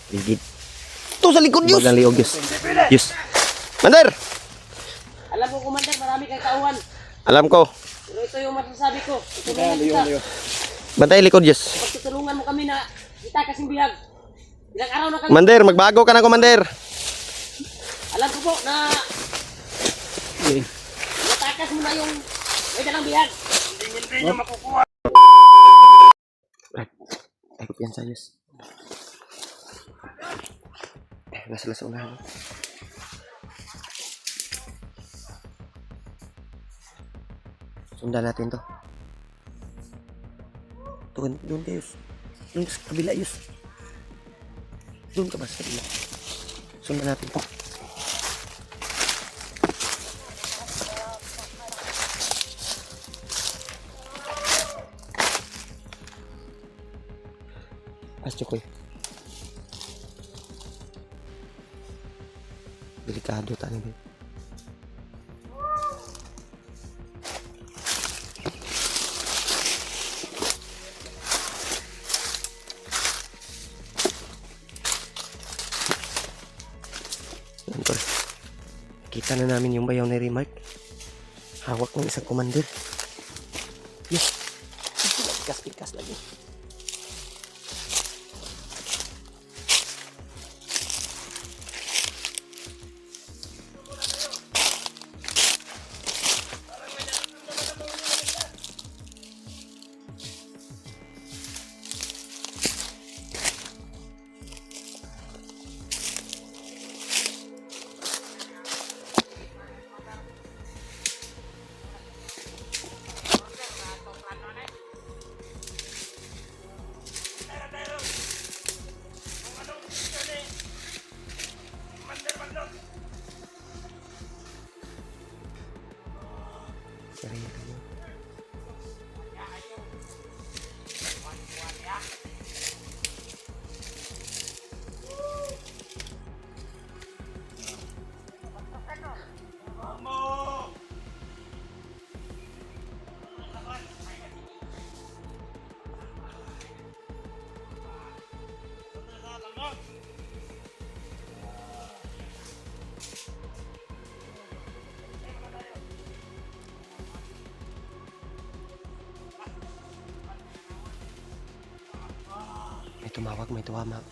Ligid. Ito sa likod, Yus. Bagang liog, Yus. Yus. Commander! Alam ko, Commander, marami kang kauhan. Alam ko. Pero ito yung masasabi ko. Tutulungan kita. Bantay likod, Yus. Pagtutulungan mo kami na kita kasing bihag. Ilang araw na kami. Commander, magbago ka na, Commander. Alam ko po na natakas mo na yung may dalang bihag. Hindi nyo makukuha. Ay, yan sa Yus. Las unahan. Sundan natin to. Doon kayo. Doon sa kabila, Yus. Doon ka ba sa kabila? Sundan natin to. Chokoy. Delikado tani ba? Kita na namin yung bayaw ni Remark. Hawak ng isang commander. Yes. Pikas lagi.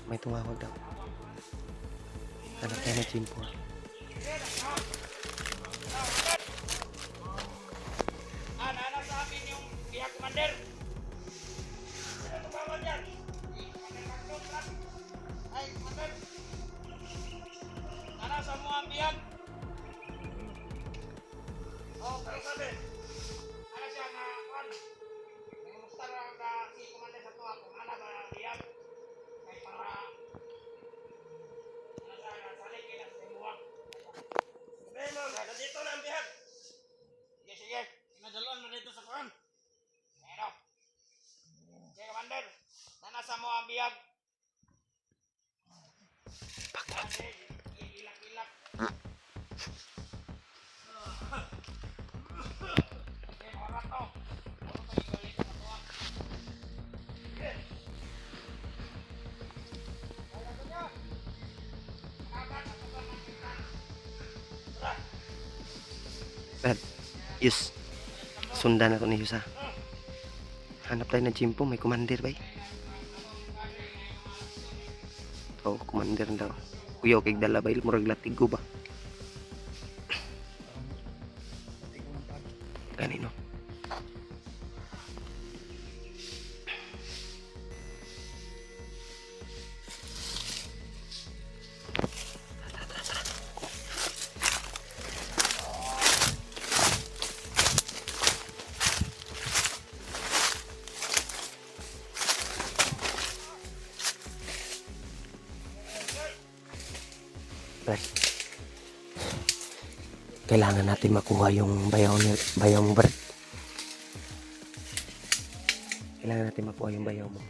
May tumawag daw. Anak niya na Jimpo. Ano sa akin yung bihag, Commander? Ano tumawag yan? Ay, Commander. Ano sa mga bihag? Oh, pero sabi. Ano siya na, kan? Gusto na si Commander sa tuwa kung ano ba bihag? Kaya para nasali kita sa imuha. Pero, nandito na ang bihag. Sige. Nadaluan mo dito sa kuhan. Pero, sige, Commander. Nanasa mo ang bihag. Ilak-ilak. Sige, mga rato. Ano tayo galit sa tuwa? Sige. Kaya ko niya. Kagat ako ba ng kita? Brad, Yus. Sundan ako ni Yus, ha. Hanap tayo ng Jimpo, may commander ba? Oh, commander daw. Kuya, kay dala ba? Murag latigo ba? Kanino? Kailangan natin makuha yung bayaw mo, Brad. Kailangan natin makuha yung bayaw mo.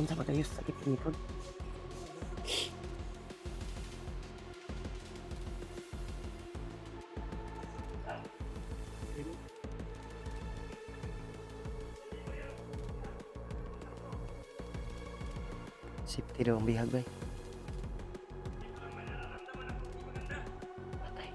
Unsa magayos sakit pinipod. Safety daw ang bihag bay. Patay.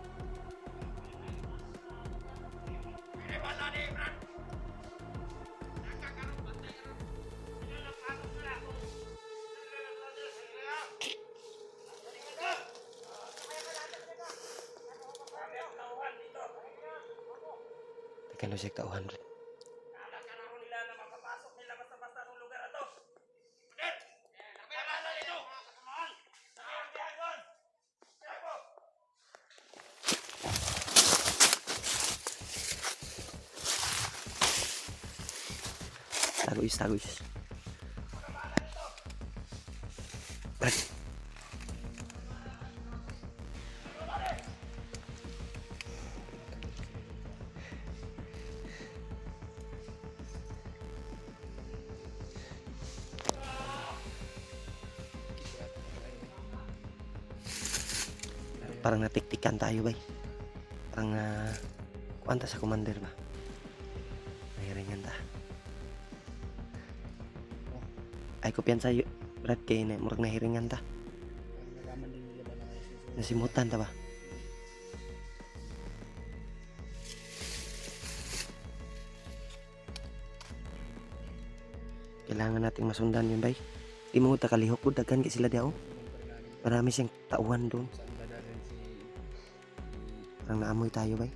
Tekan siya tauhan rin. Tago is. Brad. Parang natiktikan tayo bay. Parang kuanta sa commander ba. Nahiringan ta. Ay ko piyansa Brad kay na murag nahiringan ta. Nasimutan ta ba? Kailangan nating masundan yun bay. Di mo ta kalihok pud daghan kay sila diaw. Marami siyang tauhan doon. Parang naamoy tayo bay.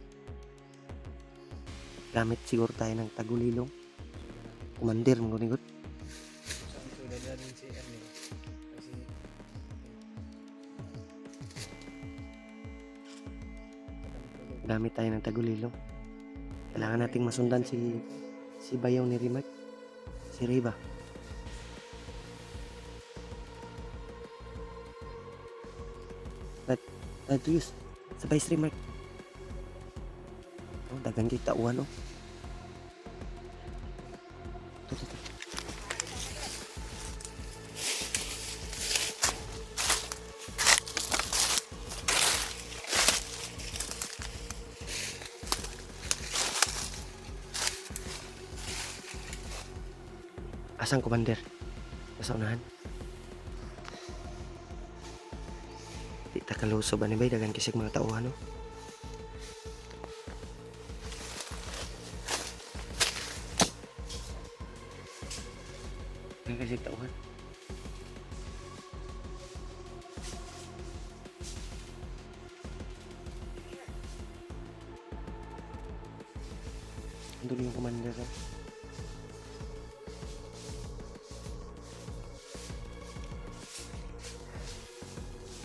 Gamit siguro tayo ng tagulilong. Commander mo nigot. Gamit tayo ng tagulilong. Kailangan nating masundan si bayaw ni Rimac. Si Riba. Tuyos. Sabay si Rimac. Oh, dagan kita uwan oh. Tuh. Asang commander? Nasa unahan? Di takaluso ba ni bay? Dagan kisig mga tauhan no? Dagan kisig tauhan. Andun yung commander no?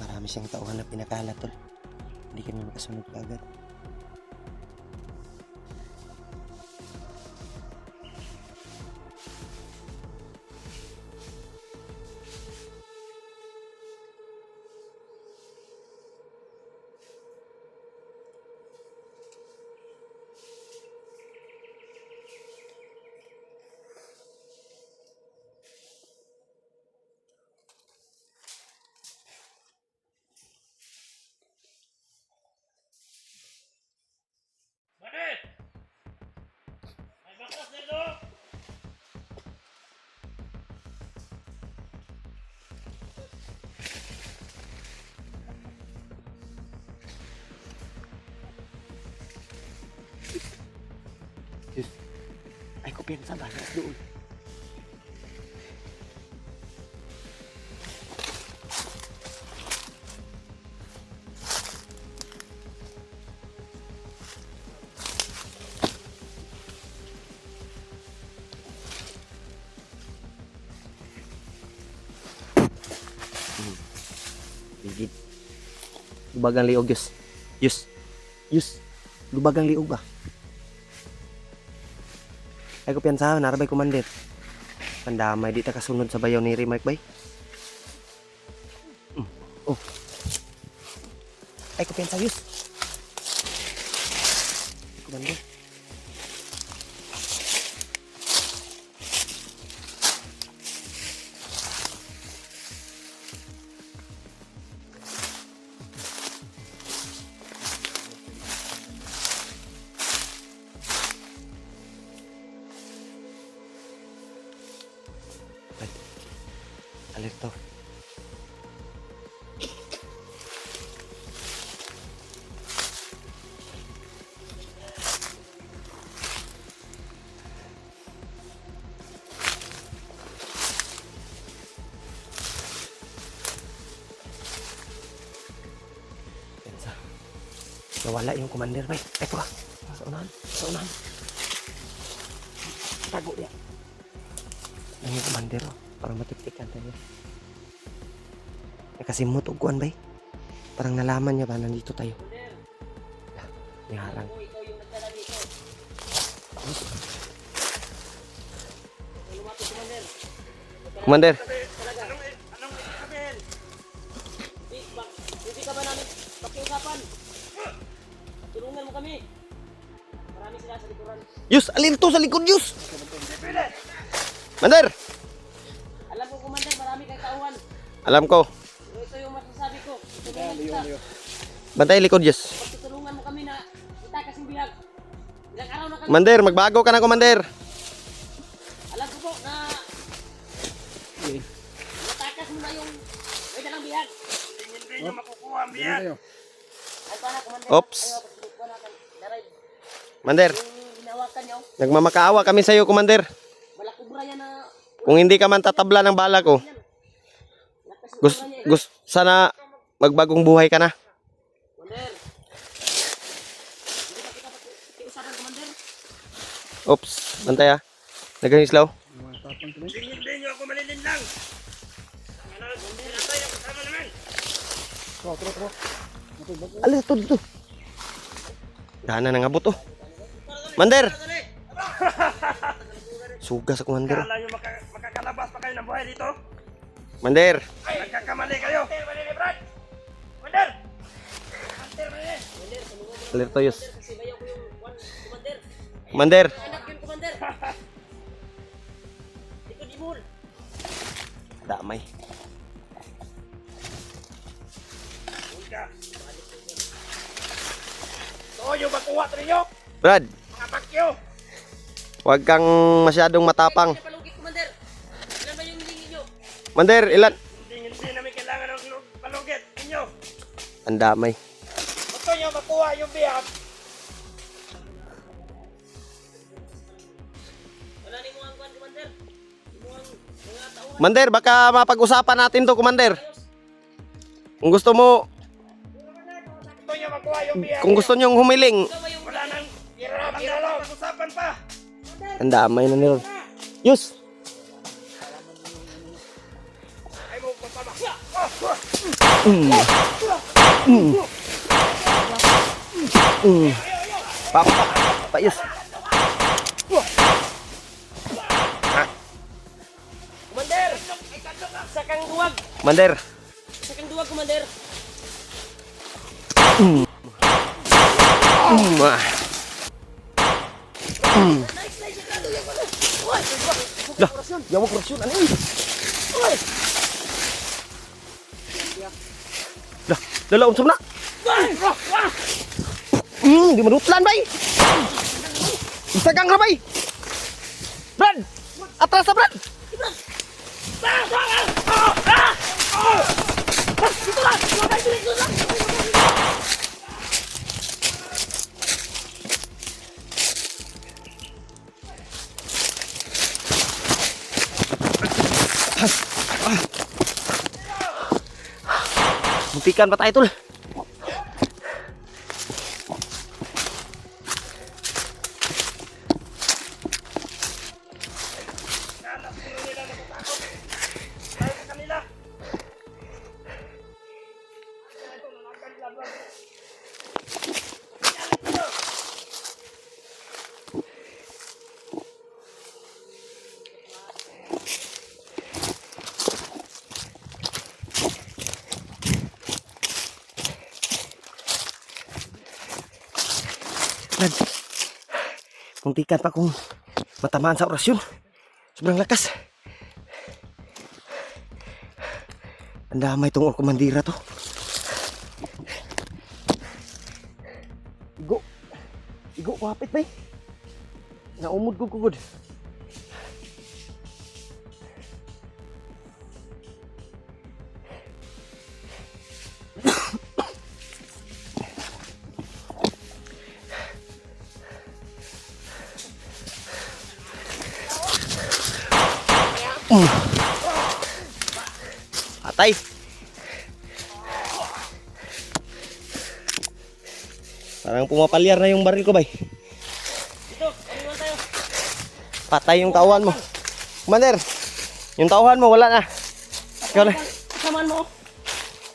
Marami siyang tauhan na pinakalat tol. Hindi kami makasunod agad. Ay, kumpiyansa ba? Doon. Ligid. Lubagang liog, Yus. Yus. Lubagang liog ba? Ay ko piyansa, narabay commander. Pandamay, di ta kasunod sa bayaw ni Rimac bay. Oh. Ay ko piyansa, Yus. Commander. Alerto. Pensa. Nawala yung commander, bay. Ito ka. Sa unahan. Sa unahan. Tago dia. Ang yung commander, oh. Para matiptikan tayo. Kasi mutuguan, bay. Parang nalaman niya ba nandito tayo. May harang. Ikaw yung nagdala dito. Lumapit, Commander. Commander. Talaga. Anong sabihin? Hindi ka ba namin pakiusapan? Tulungan mo kami. Marami sila sa likuran. Yus, alerto sa likod, Yus. Commander. Alam ko, Commander, marami kang tauhan. Alam ko. Pero ito yung masasabi ko. Tulungan kita. Bantay likod, Yus. Pagtutulungan mo kami na itakas yung bihag. Ilang araw na kami. Commander, magbago ka na, Commander. Alam ko po na matakas mo na yung may dalang bihag. Hindi nyo makukuha ang bihag. Ay, paano, Commander? Oops. Ayaw, pagtutulungan natin. Daray, Commander, yung hinawakan nyo, nagmamakaawa kami sa iyo, Commander. malakubra yan na Kung hindi ka man tatabla ng bala ko, yan. Lakas yung kubra niya eh. sana magbagong buhay ka na. Commander. Hindi ba kita pakiusapan, Commander? Oops, bantay ha. Naging slow. Hindi nyo ako malilinlang. Pinatay ang kasama naman. Alerto dito. Dana nang abot, oh. Commander! Suga sa Commander. Kala nyo makakalabas pa kayo ng buhay dito? Commander! Ay, nagkakamali kayo. Manili, Brad. Commander! Manili. Alerto, Yus. Kasi bayaw ko yung Commander. Commander! Anak yun, Commander. Ito di mul. Damay. Hulga. Toyo, makuha ito ninyo. Brad, Mga bakyo. huwag kang masyadong matapang. Palugit, Commander. Ilan ba yung hilingi nyo? Commander, ilan? Hindi namin kailangan ng palugit ninyo. Ang damay. Gusto nyo makuha yung bihag. Wala ni mo ang kwan, Commander. Mo ang mga tauhan. Commander, baka mapag-usapan natin to, Commander. Kung gusto mo, Gusto nyo makuha yung bihag. kung gusto nyong humiling, Wala nang hirap-hirap. Pag-usapan pa. ang damay na nila. Yus! Ay mo papaba. Papa, Yus. Commander! Isa kang duwag. Commander, Isa kang duwag, Commander. Dah, yawa korupsyon, ano yun? Dah, lalaon sa na. Di manutlan, bay. Isagang na, bay. Brad, atras sa Brad. Muntikan pa tayo, tol. Tayo sa kanila. Brad, muntikan pa kung matamaan sa orasyon. Sobrang lakas. Ang damay itong kumandira to. Igo. Igo, kapit ba eh. Naumod ko kugod. Patay. Parang pumapalyar na yung baril ko, bay. Dito, paliwan tayo. Patay yung tauhan mo. Commander, yung tauhan mo wala na. Ikaw na. Kasamaan mo.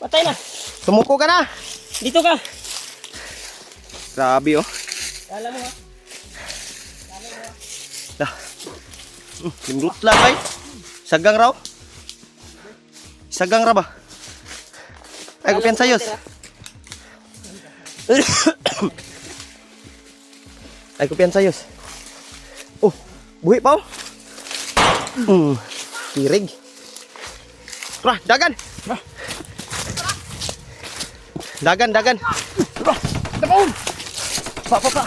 Patay na. Sumuko ka na. Dito ka. Grabe oh. Kala mo ha. Dah. Lindut lang bay. Sagang raw. Sagang ra ba? Ay, kupian sayos. Ay, kupian sayos. Oh, buhi pa oh. Kirig. Rah, dagan. Dagan, dagan. Tapon. Pa.